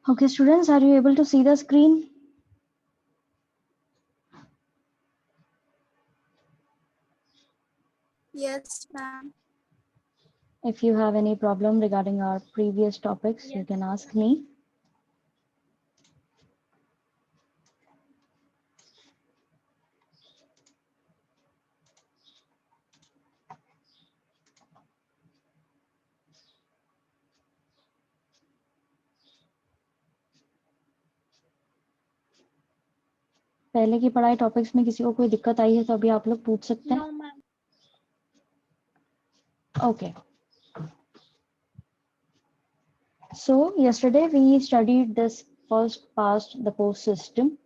Okay, students, are you able to see the screen? Yes, ma'am. If you have any problem regarding our previous topics, you can ask me. पहले की पढ़ाई topics में किसी को कोई दिक्कत आई है तो अभी आप लोग पूछ सकते हैं. No, ma'am. Okay. So yesterday we studied this first past the post system.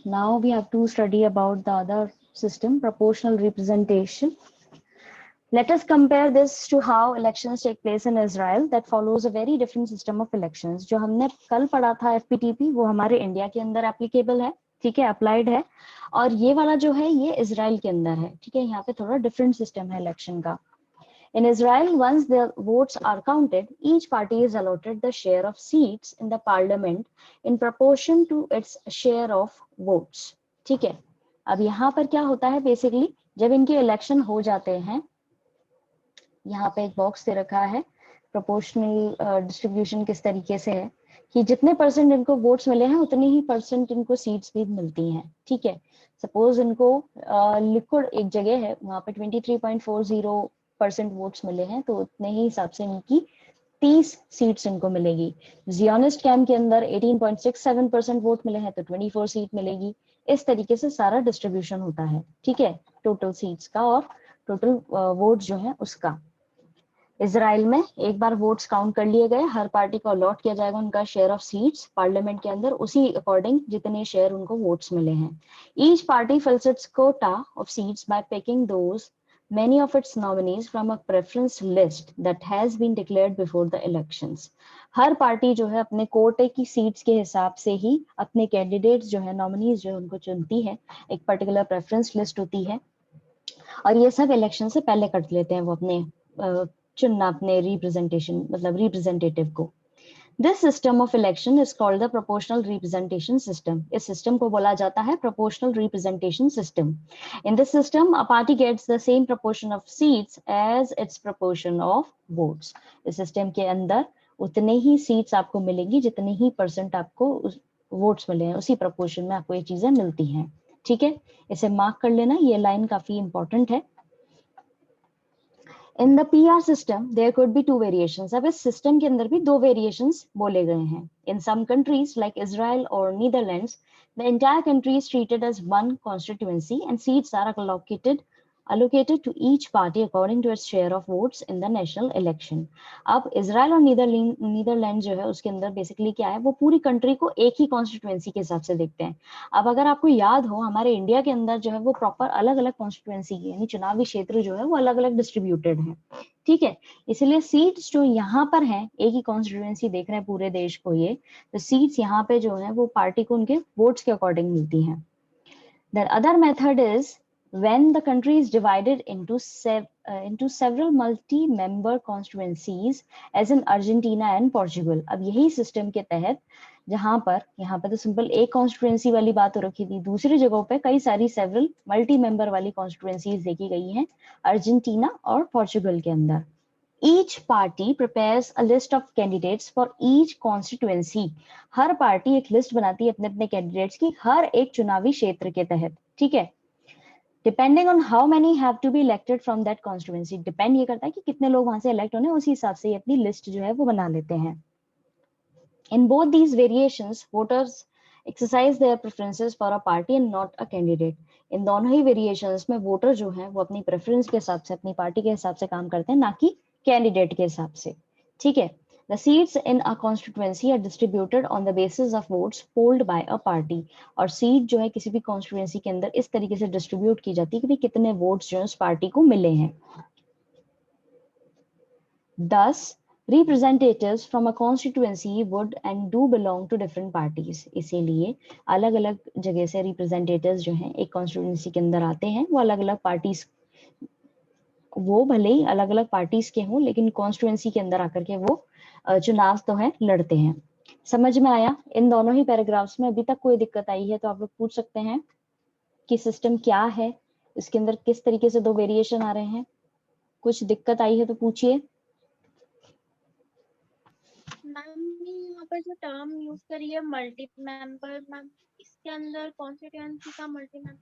Now we have to study about the other system, proportional representation. Let us compare this to how elections take place in Israel that follows a very different system of elections. जो हमने कल पढ़ा था FPTP वो हमारे India के अंदर applicable है, ठीक है, अप्लाइड है, और ये वाला जो है ये इजराइल के अंदर है, ठीक है. यहाँ पे थोड़ा डिफरेंट सिस्टम है इलेक्शन का. In Israel, once the votes are counted, each party is allotted the share of seats in the parliament in proportion to its share of votes. ठीक है. अब यहाँ पर क्या होता है बेसिकली, जब इनके इलेक्शन हो जाते हैं, यहाँ पे एक बॉक्स दे रखा है प्रोपोर्शनल डिस्ट्रीब्यूशन किस तरीके से है कि जितने परसेंट इनको वोट्स मिले हैं उतनी ही परसेंट इनको सीट्स भी मिलती हैं, ठीक है. सपोज इनको लिक्विड एक जगह है वहां पे 23.40% वोट्स मिले हैं तो उतने ही हिसाब से इनकी 30 सीट्स इनको मिलेगी. जियोनिस्ट कैंप के अंदर 18.67% वोट मिले हैं तो 24 सीट मिलेगी. इस तरीके से सारा डिस्ट्रीब्यूशन होता है, ठीक है, टोटल सीट्स का और टोटल वोट जो है उसका. इजराइल में एक बार वोट्स काउंट कर लिए गए, हर पार्टी को अलॉट किया जाएगा उनका शेयर ऑफ सीट्स पार्लियामेंट के अंदर उसी अकॉर्डिंग जितने शेयर उनको वोट्स मिले हैं. Each party fills its quota of seats by picking those many of its nominees from a preference list that has been declared before the elections. Her party जो है अपने कोटे की सीट्स के हिसाब से ही अपने कैंडिडेट्स जो है नॉमिनीज जो है उनको चुनती है. एक पर्टिकुलर प्रेफरेंस लिस्ट होती है और ये सब इलेक्शन से पहले कर लेते हैं वो अपने चुनना अपने रिप्रेजेंटेशन मतलब रिप्रेजेंटेटिव को. This system of election is called the proportional representation system. इस system को बोला जाता है proportional representation system. In this system, a party gets the same proportion of seats as its proportion of votes. इस system के अंदर उतने ही seats आपको मिलेंगी जितने ही percent आपको votes मिले हैं उसी proportion में आपको ये चीजें मिलती हैं, ठीक है. इसे मार्क कर लेना, ये लाइन काफी इंपॉर्टेंट है. In the PR system, there could be two variations. अब इस सिस्टम के अंदर भी दो variations बोले गए हैं. In some countries like Israel or Netherlands, the entire country is treated as one constituency and seats are allocated to each party according to its share of votes in the national election. अब Israel और Netherlands जो है उसके अंदर basically क्या है, वो पूरी कंट्री को एक ही कॉन्स्टिट्यूएंसी के हिसाब से देखते हैं. अब अगर आपको याद हो हमारे इंडिया के अंदर जो है वो प्रॉपर अलग अलग कॉन्स्टिट्यूएंसी यानी चुनावी क्षेत्र जो है वो अलग अलग डिस्ट्रीब्यूटेड है, ठीक है. इसलिए सीट्स जो यहाँ पर हैं एक ही कॉन्स्टिट्यूएंसी देख रहे हैं पूरे देश को ये, तो सीट्स यहाँ पे जो है वो पार्टी को उनके वोट्स के अकॉर्डिंग मिलती हैं. The other method is when the country is divided into several multi-member constituencies as in Argentina and Portugal. अब यही सिस्टम के तहत जहां पर यहाँ पे तो सिंपल एक कॉन्स्टिट्यूएंसी वाली बात हो रखी थी, दूसरी जगहों पे कई सारी सेवरल मल्टी मेंबर वाली कॉन्स्टिट्यूएंसीज देखी गई हैं अर्जेंटीना और पोर्चुगल के अंदर. Each party prepares a list of candidates for each constituency. Her party एक लिस्ट बनाती है अपने अपने कैंडिडेट्स की हर एक चुनावी क्षेत्र के तहत, ठीक है. Depending on how many have to be elected from that constituency, depend ये करता है कि कितने लोग वहां से इलेक्ट होने, उसी हिसाब से ये अपनी लिस्ट जो है वो बना लेते हैं. In both these variations, voters exercise their preferences for a party and not a candidate. इन दोनों ही वेरिएशंस में वोटर जो है वो अपनी प्रेफरेंस के हिसाब से अपनी पार्टी के हिसाब से काम करते हैं, ना कि कैंडिडेट के हिसाब से, ठीक है. The seats in a constituency are distributed on the basis of votes polled by a party. और सीट जो है किसी भी कॉन्स्टिट्यूएंसी के अंदर इस तरीके से डिस्ट्रीब्यूट की जाती है कि कितने वोट्स जो है उस पार्टी को मिले हैं. Thus, representatives from a constituency would and do belong to different parties. इसीलिए अलग अलग जगह से रिप्रेजेंटेटिव्स जो हैं एक कॉन्स्टिट्यूएंसी के अंदर आते हैं वो अलग अलग पार्टीज वो भले ही अलग अलग पार्टीज के हों, लेकिन कॉन्स्टिट्यूएंसी के अंदर आकर के वो चुनाव तो है लड़ते हैं। समझ में आया? इन दोनों ही पैराग्राफ्स में अभी तक कोई दिक्कत आई है तो आप लोग पूछ सकते हैं कि सिस्टम क्या है, इसके अंदर किस तरीके से 2 वेरिएशन आ रहे हैं। कुछ दिक्कत आई है तो पूछिए। मैम ने यहाँ पर जो टर्म यूज करी है मल्टी मेंबर, मैम इसके अंदर कॉन्स्टिट्यूएंसी का मल्टी मेंबर,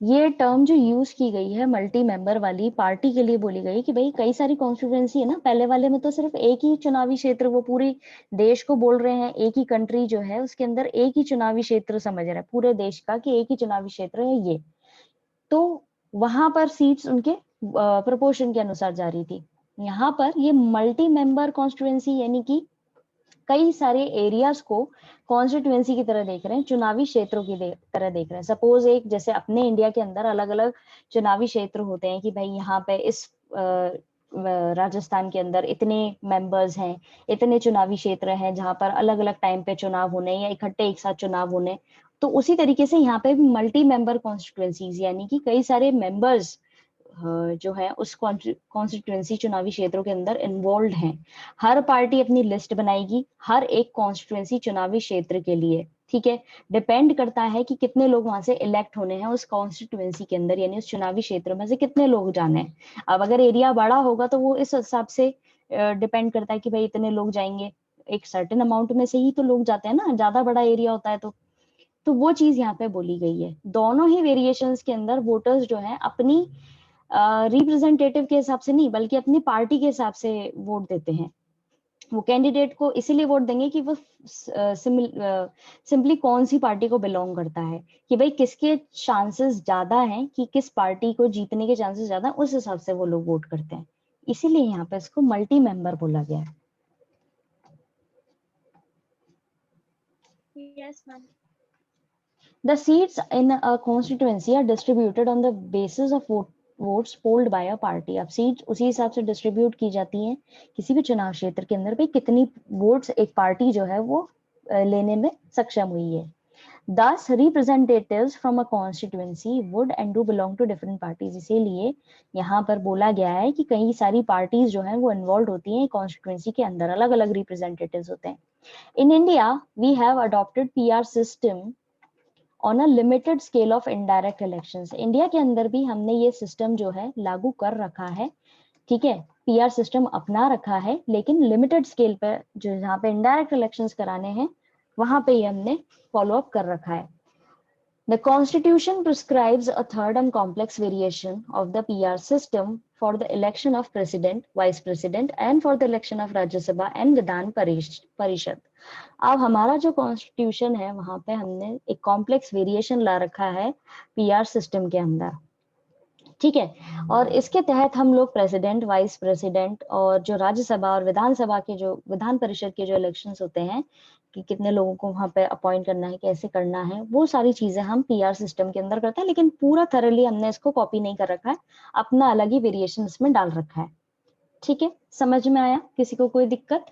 ये टर्म जो यूज की गई है मल्टी मेंबर वाली, पार्टी के लिए बोली गई कि भाई कई सारी कॉन्स्टिट्यूएंसी है ना, पहले वाले में तो सिर्फ एक ही चुनावी क्षेत्र, वो पूरी देश को बोल रहे हैं, एक ही कंट्री जो है उसके अंदर एक ही चुनावी क्षेत्र समझ रहा है पूरे देश का कि एक ही चुनावी क्षेत्र है ये, तो वहां पर सीट्स उनके प्रोपोर्शन के अनुसार जा रही थी। यहाँ पर ये मल्टी मेंबर कॉन्स्टिट्यूएंसी यानी कि कई सारे एरियाज को कॉन्स्टिट्यूएंसी की तरह देख रहे हैं, चुनावी क्षेत्रों की तरह देख रहे हैं। सपोज एक जैसे अपने इंडिया के अंदर अलग अलग चुनावी क्षेत्र होते हैं कि भाई यहाँ पे इस राजस्थान के अंदर इतने मेंबर्स हैं, इतने चुनावी क्षेत्र हैं जहां पर अलग अलग टाइम पे चुनाव होने या इकट्ठे एक साथ चुनाव होने, तो उसी तरीके से यहाँ पे भी मल्टी मेंबर कॉन्स्टिट्यूएंसीज यानी कि कई सारे मेंबर्स जो है उस कॉन्स्टिट्यूएंसी चुनावी क्षेत्रों के अंदर इन्वॉल्व हैं। हर पार्टी अपनी लिस्ट बनाएगी हर एक कॉन्स्टिट्यूएंसी चुनावी क्षेत्र के लिए, ठीक है। डिपेंड करता है कि कितने लोग वहां से इलेक्ट होने हैं उस कॉन्स्टिट्यूएंसी के अंदर, यानी उस चुनावी क्षेत्र में से कितने लोग जाने हैं। अब अगर एरिया बड़ा होगा तो वो इस हिसाब से डिपेंड करता है कि भाई इतने लोग जाएंगे, एक सर्टेन अमाउंट में से ही तो लोग जाते हैं ना, ज्यादा बड़ा एरिया होता है तो वो चीज यहाँ पे बोली गई है। दोनों ही वेरिएशंस के अंदर वोटर्स जो है अपनी रिप्रेजेंटेटिव के हिसाब से नहीं बल्कि अपनी पार्टी के हिसाब से वोट देते हैं। वो कैंडिडेट को इसीलिए वोट देंगे कि वो सिंपली कौन सी पार्टी को बिलोंग करता है, कि भाई किसके चांसेस ज्यादा हैं, कि किस पार्टी को जीतने के चांसेस ज्यादा, उस हिसाब से वो लोग वोट करते हैं। इसीलिए यहाँ पे इसको मल्टी मेंबर बोला गया है। Yes ma'am. The seats in a constituency are distributed on the basis of votes polled by a party। अब सीट उसी हिसाब से डिस्ट्रीब्यूट की जाती हैं किसी भी चुनाव क्षेत्र के अंदर, भाई कितनी वोट्स एक पार्टी जो है वो लेने में सक्षम हुई है। Thus, representatives from a constituency would and do belong to different parties। इसीलिए यहाँ पर बोला गया है कि कई सारी पार्टीज जो है वो इन्वॉल्व होती हैं कॉन्स्टिट्यूएंसी के अंदर, अलग अलग रिप्रेजेंटेटिव्स होते हैं। In India, we have adopted PR system on a limited scale of indirect elections. India के अंदर भी हमने ये सिस्टम जो है लागू कर रखा है, ठीक है, पीआर सिस्टम अपना रखा है, लेकिन लिमिटेड स्केल पर जो जहाँ पे इनडायरेक्ट इलेक्शंस कराने हैं वहां पे ये हमने फॉलो अप कर रखा है। The Constitution prescribes a third and complex variation of the PR system for the election of President, Vice President and for the election of Rajya Sabha and Vidhan Parishad। अब हमारा जो constitution है वहां पे हमने एक कॉम्प्लेक्स वेरिएशन ला रखा है पीआर सिस्टम के अंदर, ठीक है। और इसके तहत हम लोग प्रेसिडेंट, वाइस प्रेसिडेंट और जो राज्यसभा और विधानसभा के जो विधान परिषद के जो इलेक्शंस होते हैं कि कितने लोगों को वहां पे अपॉइंट करना है, कैसे करना है, वो सारी चीजें हम पीआर सिस्टम के अंदर करते हैं, लेकिन पूरा थरली हमने इसको कॉपी नहीं कर रखा है, अपना अलग ही वेरिएशन इसमें डाल रखा है। ठीक है, समझ में आया? किसी को कोई दिक्कत?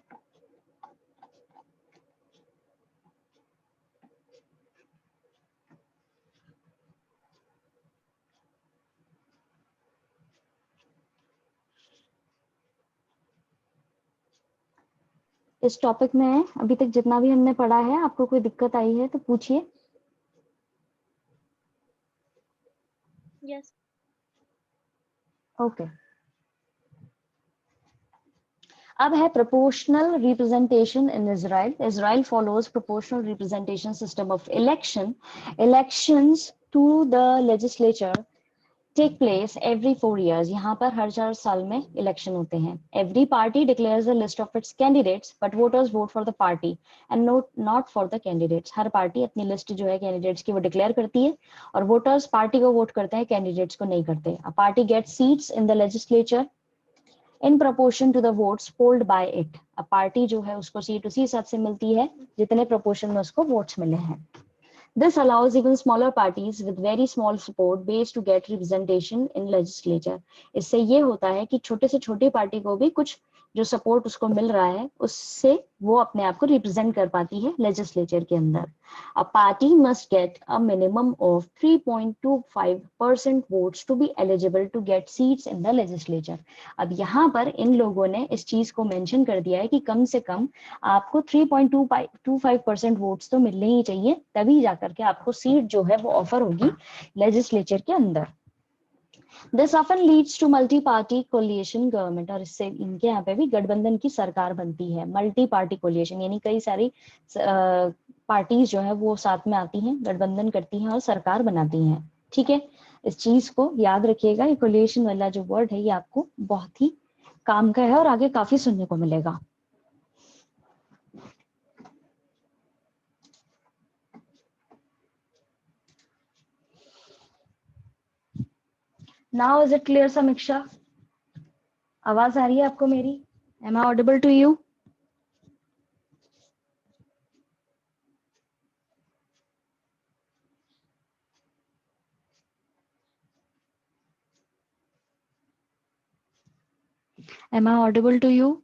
इस टॉपिक में अभी तक जितना भी हमने पढ़ा है, आपको कोई दिक्कत आई है तो पूछिए। यस। ओके। अब है proportional representation in Israel. Israel follows proportional representation system of election. Elections to the legislature take place every 4 years। यहाँ पर हर 4 साल में इलेक्शन होते हैं। Every party declares the list of its candidates but voters vote for the party and not for the candidates. Her party अपनी list जो है candidates की वो डिक्लेयर करती है और वोटर्स पार्टी को वोट करते हैं, कैंडिडेट्स को नहीं करते। A party gets seats in the legislature in proportion to the votes polled by it. अब पार्टी जो है उसको सीट उसी हिसाब से मिलती है जितने प्रोपोर्शन में उसको वोट्स मिले हैं। This allows even smaller parties with very small support base to get representation in legislature. इससे ये होता है कि छोटे से छोटी पार्टी को भी कुछ जो सपोर्ट उसको मिल रहा है उससे वो अपने आप को रिप्रेजेंट कर पाती है लेजिस्लेचर के अंदर. A party must get a minimum of 3.25% votes to be eligible to get seats in the legislature. अब यहाँ पर इन लोगों ने इस चीज को मेंशन कर दिया है कि कम से कम आपको 3.25% वोट्स तो मिलने ही चाहिए, तभी जाकर के आपको सीट जो है वो ऑफर होगी लेजिस्लेचर के अंदर. This often leads to multi-party coalition government, और इससे इनके यहाँ पे भी गठबंधन की सरकार बनती है. मल्टी पार्टी कोलिएशन यानी कई सारी पार्टीज जो है वो साथ में आती हैं, गठबंधन करती हैं और सरकार बनाती हैं. ठीक है, इस चीज को याद रखिएगा. ये कोलिएशन वाला जो वर्ड है ये आपको बहुत ही काम का है और आगे काफी सुनने को मिलेगा. Now is it clear, समीक्षा? आवाज आ रही है आपको मेरी? Am I audible to you? Am I audible to you?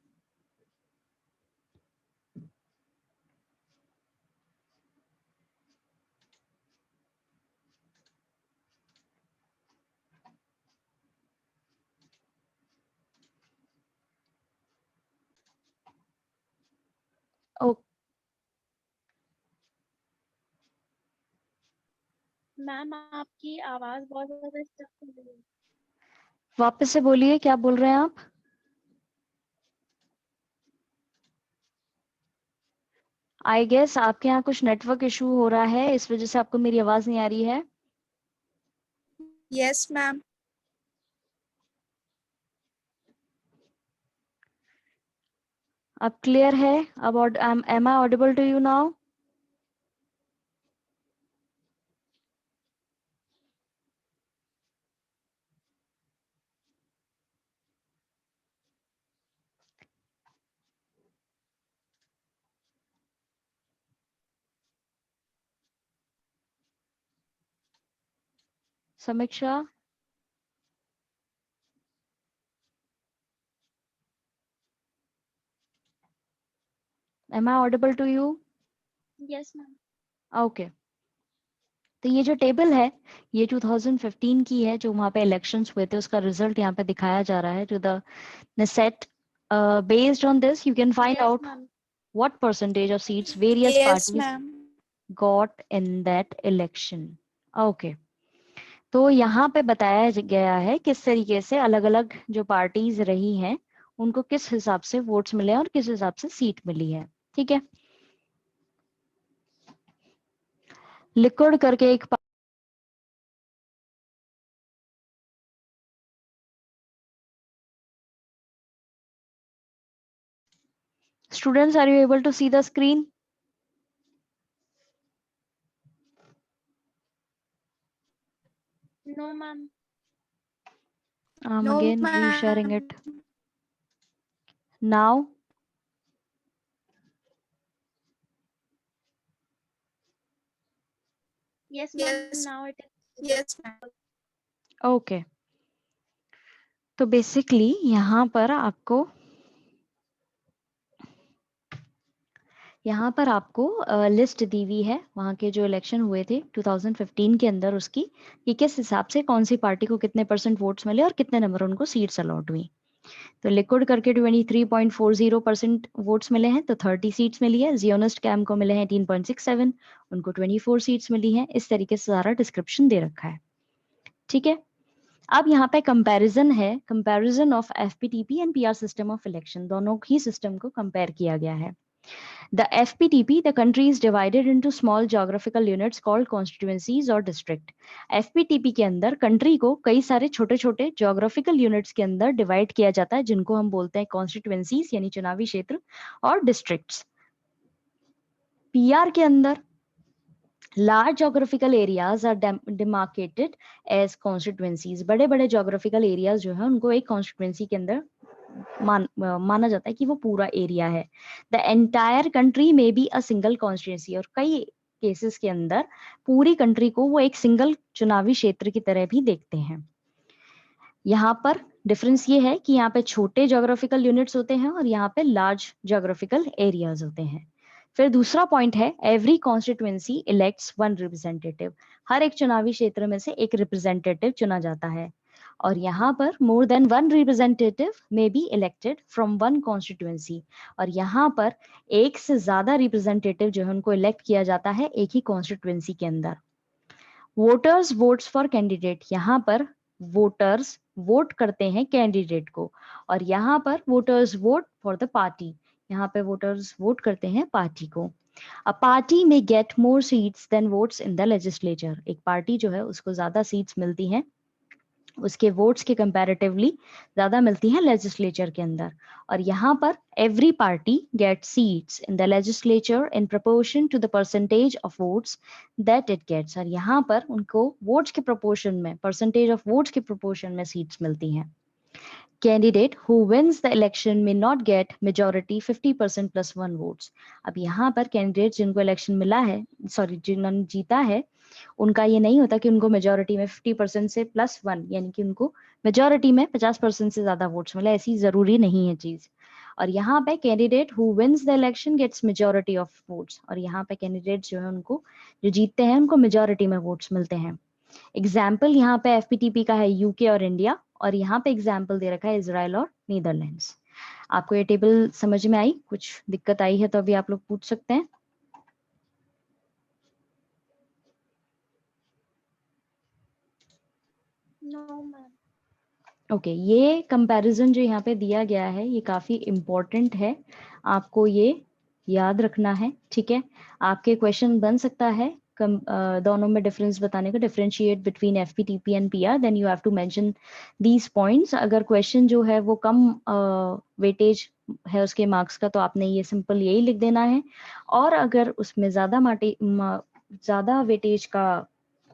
Oh, ma'am आपकी आवाज बहुत ज्यादा स्टक हो रही है. वापस से बोलिए, क्या बोल रहे हैं आप? आई गेस आपके यहाँ कुछ नेटवर्क इशू हो रहा है, इस वजह से आपको मेरी आवाज नहीं आ रही है. Yes, ma'am. अब क्लियर है? अब am I audible to you now? समीक्षा, am I audible to you? Yes ma'am. Okay. तो ये जो टेबल है ये 2015 की है, जो वहां पे इलेक्शंस हुए थे उसका रिजल्ट यहाँ पे दिखाया जा रहा है. To the Knesset, based on this you can find yes out ma'am. what percentage of seats various Yes, parties ma'am. got in that election. Okay. तो यहाँ पे बताया गया है किस तरीके से अलग अलग जो पार्टीज रही हैं उनको किस हिसाब से वोट्स मिले और किस हिसाब से सीट मिली है. ठीक है. लिक्विड करके एक students, are you able to see the screen? No ma'am. I'm No, again resharing ma'am. it now. Yes ma'am. Yes. Now it Yes, ma'am. Okay. तो बेसिकली यहाँ पर आपको लिस्ट दी हुई है वहाँ के जो इलेक्शन हुए थे 2015 के अंदर उसकी, कि किस हिसाब से कौन सी पार्टी को कितने % वोट्स मिले और कितने नंबर उनको सीट्स अलॉट हुई. तो लिक्विड करके 23.40% वोट्स मिले हैं तो 30 सीट्स मिली है. जियोनिस्ट कैम को मिले हैं 18.67, उनको 24 सीट्स मिली हैं. इस तरीके से सारा डिस्क्रिप्शन दे रखा है. ठीक है. अब यहाँ पे कंपैरिजन है, comparison of FPTP and PR system of election, दोनों ही सिस्टम को कंपेयर किया गया है. The FPTP, the country is divided into small geographical units called constituencies or district. FPTP के अंदर कंट्री को कई सारे छोटे छोटे geographical units के अंदर डिवाइड किया जाता है जिनको हम बोलते हैं constituencies यानी चुनावी क्षेत्र और districts. PR के अंदर large geographical areas are demarcated as constituencies. बड़े बड़े geographical areas जो है उनको एक constituency के अंदर माना जाता है कि वो पूरा एरिया है. द एंटायर कंट्री में बी अ सिंगल कॉन्स्टिट्यूंसी, और कई केसेस के अंदर पूरी कंट्री को वो एक सिंगल चुनावी क्षेत्र की तरह भी देखते हैं। यहाँ पर डिफरेंस ये है कि यहाँ पे छोटे ज्योग्राफिकल यूनिट्स होते हैं और यहाँ पे लार्ज ज्योग्राफिकल एरियाज होते हैं। फिर दूसरा पॉइंट है every constituency elects one representative, हर एक चुनावी क्षेत्र में से एक रिप्रेजेंटेटिव चुना जाता है। और यहाँ पर more than one representative may be elected from one constituency, और यहाँ पर एक से ज्यादा रिप्रेजेंटेटिव जो है उनको इलेक्ट किया जाता है एक ही कॉन्स्टिट्यूएंसी के अंदर। वोटर्स वोट्स फॉर कैंडिडेट, यहाँ पर वोटर्स वोट करते हैं कैंडिडेट को, और यहाँ पर voters vote for the party, यहाँ पे वोटर्स वोट करते हैं पार्टी को। A party may get more seats than votes in the legislature, एक पार्टी जो है उसको ज्यादा सीट्स मिलती हैं, उसके वोट्स के कंपैरेटिवली ज्यादा मिलती हैं लेजिस्लेचर के अंदर। और यहाँ पर every party get seats in the legislature in proportion to the percentage of votes that it gets, और यहाँ पर उनको वोट्स के प्रोपोर्शन में, परसेंटेज ऑफ वोट्स के प्रोपोर्शन में सीट्स मिलती हैं। Candidate who wins the election may not get majority 50% plus 1 votes. अब यहाँ पर कैंडिडेट जिनको इलेक्शन मिला है, सॉरी जिन्होंने जीता है, उनका ये नहीं होता कि उनको मेजोरिटी में 50% से +1, यानी कि उनको मेजोरिटी में 50% से ज्यादा वोट्स मिले, ऐसी जरूरी नहीं है चीज। और यहाँ पे candidate who wins the election gets majority of votes, और यहाँ पे कैंडिडेट जो है उनको, जो जीतते हैं उनको मेजोरिटी में वोट्स मिलते हैं। एग्जाम्पल यहाँ पे एफपीटीपी का है यूके और इंडिया, और यहाँ पे एग्जाम्पल दे रखा है इजराइल और नीदरलैंड्स। आपको ये टेबल समझ में आई? कुछ दिक्कत आई है तो अभी आप लोग पूछ सकते हैं। No ma'am. ओके, ये कंपैरिजन जो यहाँ पे दिया गया है ये काफी इम्पोर्टेंट है, आपको ये याद रखना है, ठीक है। आपके क्वेश्चन बन सकता है दोनों में डिफरेंस बताने का, differentiate between FPTP and PR, then you have to mention these points. अगर क्वेश्चन जो है वो कम वेटेज है उसके मार्क्स का, तो आपने ये सिंपल यही लिख देना है। और अगर उसमें ज्यादा वेटेज का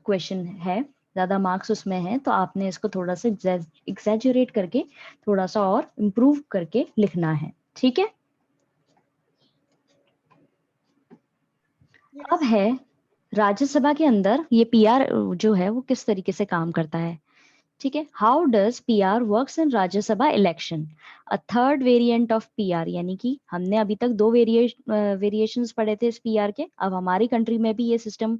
क्वेश्चन है, ज्यादा मार्क्स उसमें है, तो आपने इसको थोड़ा सा एग्जैजरेट करके, थोड़ा सा और इम्प्रूव करके लिखना है, ठीक है। अब है राज्यसभा के अंदर ये पीआर जो है वो किस तरीके से काम करता है, ठीक है। How does PR works in Rajya Sabha election, a third variant of PR, यानी कि हमने अभी तक दो वेरिएशंस पढ़े थे इस पीआर के, अब हमारी कंट्री में भी ये सिस्टम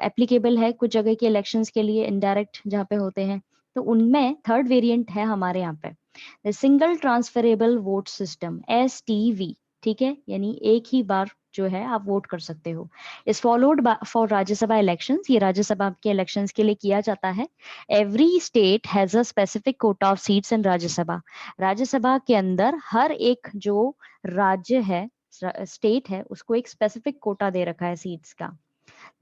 एप्लीकेबल है कुछ जगह के इलेक्शंस के लिए, इनडायरेक्ट जहाँ पे होते हैं, तो उनमें थर्ड वेरिएंट है हमारे यहाँ पे single transferable vote system, STV, ठीक है, यानी एक ही बार जो है आप वोट कर सकते हो। Is followed for Rajya Sabha elections, ये राज्यसभा के इलेक्शंस के लिए किया जाता है। Every state has a specific Kota of seats in Rajya Sabha, Rajya Sabha के अंदर हर एक जो राज्य है, स्टेट है, उसको एक स्पेसिफिक कोटा दे रखा है सीट्स का।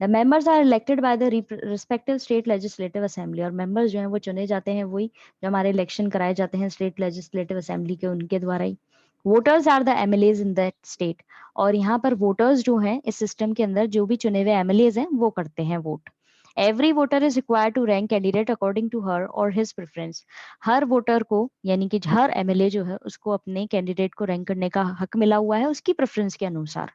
The members are elected by the respective state legislative assembly, और members जो हैं वो चुने जाते हैं वही जो हमारे इलेक्शन कराए जाते हैं स्टेट लेजिस्लेटिव असेंबली के, उनके द्वारा ही। Voters are the MLAs in that state, और यहाँ पर वोटर्स जो हैं इस सिस्टम के अंदर जो भी चुने हुए एमएलएज हैं वो करते हैं vote. Every voter is required to rank candidate according to her or his preference, her voter को, यानी कि हर एमएलए जो है उसको अपने कैंडिडेट को रैंक करने का हक मिला हुआ है उसकी प्रेफरेंस के अनुसार।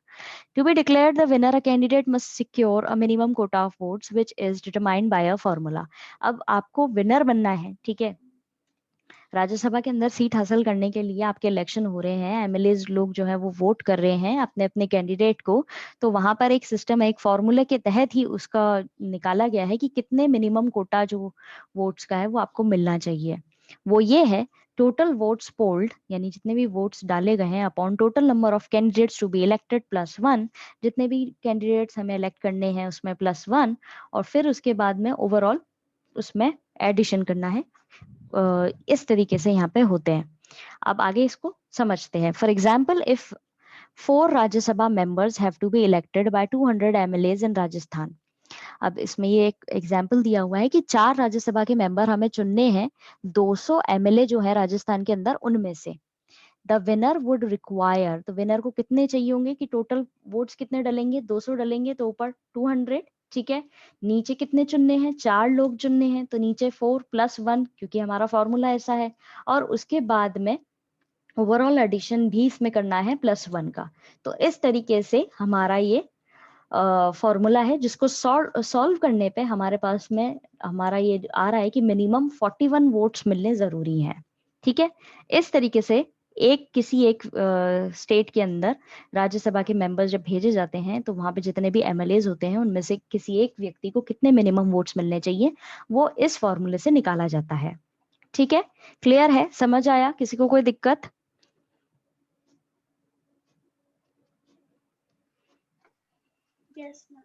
To be declared the winner, a candidate must secure a minimum quota of votes, which is determined by a formula. अब आपको विनर बनना है, ठीक है, राज्यसभा के अंदर सीट हासिल करने के लिए आपके इलेक्शन हो रहे हैं, एमएलएज लोग जो है वो वोट कर रहे हैं अपने अपने कैंडिडेट को, तो वहां पर एक सिस्टम है, एक फॉर्मूले के तहत ही उसका निकाला गया है कि कितने मिनिमम कोटा जो वोट्स का है वो आपको मिलना चाहिए। वो ये है टोटल वोट्स पोल्ड, यानी जितने भी वोट्स डाले गए हैं upon total number of candidates to be elected +1, जितने भी कैंडिडेट्स हमें इलेक्ट करने हैं उसमें +1, और फिर उसके बाद में ओवरऑल उसमें एडिशन करना है। इस तरीके से यहाँ पे होते हैं। अब आगे इसको समझते हैं। For example, if 4 Rajya Sabha members have to be elected by 200 MLAs in Rajasthan, अब इसमें ये एक एग्जाम्पल दिया हुआ है कि 4 राज्यसभा के मेंबर हमें चुनने हैं, 200 एमएलए जो है राजस्थान के अंदर उनमें से। द विनर वुड रिक्वायर, तो विनर को कितने चाहिए होंगे कि टोटल वोट्स कितने डलेंगे, 200 डलेंगे तो ऊपर 200, ठीक है। नीचे कितने चुनने हैं, 4 लोग चुनने हैं, तो नीचे 4 + 1, क्योंकि हमारा फॉर्मूला ऐसा है, और उसके बाद में ओवरऑल एडिशन भी इसमें करना है +1 का। तो इस तरीके से हमारा ये फॉर्मूला है जिसको सॉल्व करने पे हमारे पास में हमारा ये आ रहा है कि मिनिमम 41 वोट्स मिलने जरूरी हैं। ठीक है, इस तरीके से किसी एक स्टेट के अंदर राज्यसभा के मेंबर्स जब भेजे जाते हैं तो वहां पे जितने भी एमएलएज होते हैं उनमें से किसी एक व्यक्ति को कितने मिनिमम वोट्स मिलने चाहिए वो इस फॉर्मूले से निकाला जाता है। ठीक है, क्लियर है, समझ आया, किसी को कोई दिक्कत? Yes, ma'am.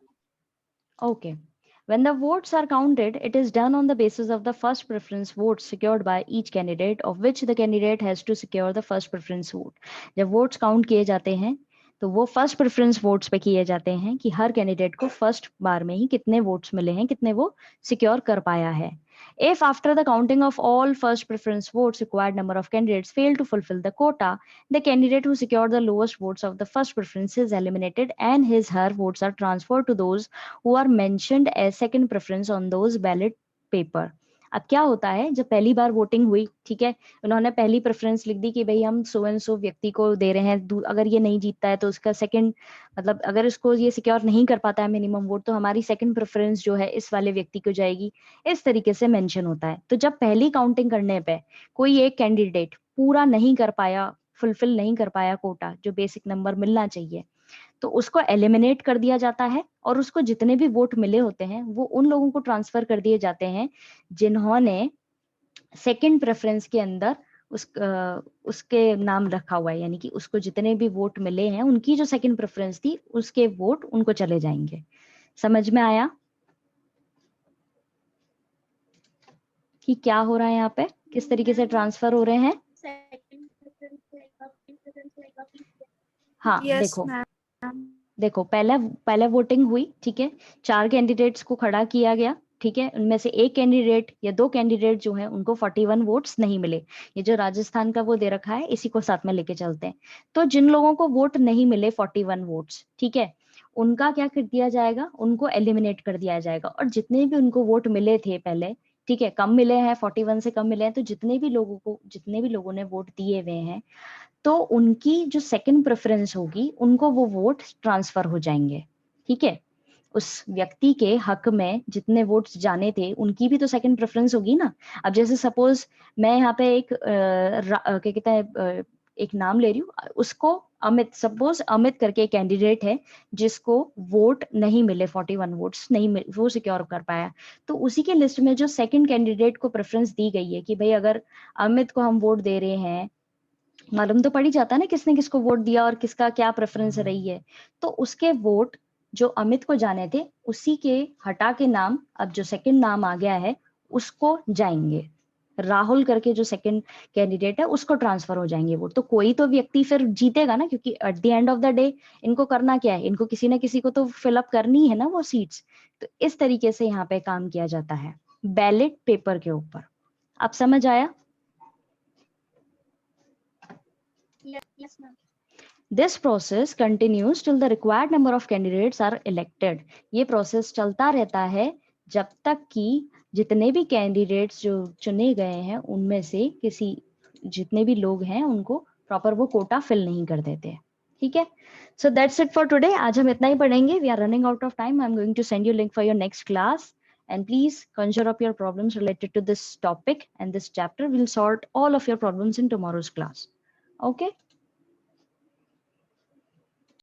Okay. When the votes are counted, it is done on the basis of the first preference votes secured by each candidate, of which the candidate has to secure the first preference vote. जब votes count किए जाते हैं तो वो first preference votes पे किए जाते हैं कि हर कैंडिडेट को फर्स्ट बार में ही कितने वोट्स मिले हैं, कितने वो सिक्योर कर पाया है। If after the counting of all first preference votes, required number of candidates fail to fulfill the quota, the candidate who secured the lowest votes of the first preference is eliminated and his/her votes are transferred to those who are mentioned as second preference on those ballot paper. अब क्या होता है, जब पहली बार voting हुई, ठीक है, उन्होंने पहली प्रेफरेंस लिख दी कि भाई हम सो एंड सो व्यक्ति को दे रहे हैं, अगर ये नहीं जीतता है तो उसका सेकंड, मतलब अगर इसको ये सिक्योर नहीं कर पाता है मिनिमम वोट तो हमारी सेकंड प्रेफरेंस जो है इस वाले व्यक्ति को जाएगी। इस तरीके से मेंशन होता है। तो जब पहली काउंटिंग करने पे कोई एक कैंडिडेट पूरा नहीं कर पाया, फुलफिल नहीं कर पाया कोटा जो बेसिक नंबर मिलना चाहिए, तो उसको एलिमिनेट कर दिया जाता है और उसको जितने भी वोट मिले होते हैं वो उन लोगों को ट्रांसफर कर दिए जाते हैं जिन्होंने सेकंड प्रेफरेंस के अंदर उसके नाम रखा हुआ है, यानी कि उसको जितने भी वोट मिले हैं उनकी जो सेकंड प्रेफरेंस थी उसके वोट उनको चले जाएंगे। समझ में आया कि क्या हो रहा है यहाँ पे, किस तरीके से ट्रांसफर हो रहे हैं? Second preference रहेगा, preference रहेगा, please. हाँ Yes, देखो ma'am. देखो पहले वोटिंग हुई, ठीक है, 4 कैंडिडेट्स को खड़ा किया गया, ठीक है, उनमें से एक कैंडिडेट या 2 कैंडिडेट जो है उनको 41 वोट्स नहीं मिले। ये जो राजस्थान का वो दे रखा है इसी को साथ में लेके चलते हैं। तो जिन लोगों को वोट नहीं मिले 41 वोट्स, ठीक है, उनका क्या कर दिया जाएगा, उनको एलिमिनेट कर दिया जाएगा। और जितने भी उनको वोट मिले थे पहले, ठीक है, कम मिले हैं, 41 से कम मिले हैं, तो जितने भी लोगों ने वोट दिए हुए हैं तो उनकी जो सेकंड प्रेफरेंस होगी उनको वो वोट ट्रांसफर हो जाएंगे। ठीक है, उस व्यक्ति के हक में जितने वोट्स जाने थे उनकी भी तो सेकंड प्रेफरेंस होगी ना। अब जैसे सपोज मैं यहाँ पे एक क्या कहते हैं एक नाम ले रही हूँ, उसको अमित, सपोज अमित करके एक कैंडिडेट है जिसको वोट नहीं मिले, 41 वोट्स नहीं मिले, वो सिक्योर कर पाया, तो उसी के लिस्ट में जो सेकंड कैंडिडेट को प्रेफरेंस दी गई है कि भाई अगर अमित को हम वोट दे रहे हैं, मालूम तो पड़ ही जाता है ना किसने किसको वोट दिया और किसका क्या प्रेफरेंस रही है, तो उसके वोट जो अमित को जाने थे उसी के हटा के नाम, अब जो सेकंड नाम आ गया है उसको जाएंगे, राहुल करके जो सेकंड कैंडिडेट है उसको ट्रांसफर हो जाएंगे वोट। तो कोई तो व्यक्ति फिर जीतेगा ना, क्योंकि at the end of the day इनको करना क्या है, इनको किसी ना किसी को तो फिलअप करनी है ना वो सीट्स। तो इस तरीके से यहाँ पे काम किया जाता है बैलेट पेपर के ऊपर। आप समझ आया? Yes, ma'am. This process continues till the required number of candidates are elected. ये प्रोसेस चलता रहता है जब तक कि जितने भी कैंडिडेट्स जो चुने गए हैं उनमें से जितने भी लोग हैं उनको प्रॉपर वो कोटा फिल नहीं कर देते। ठीक है, so that's it for today. आज हम इतना ही पढ़ेंगे। We are running out of time. I am going to send you link for your next class and please conjure up your problems related to this topic and this chapter. We'll sort all of your problems in tomorrow's class. Okay.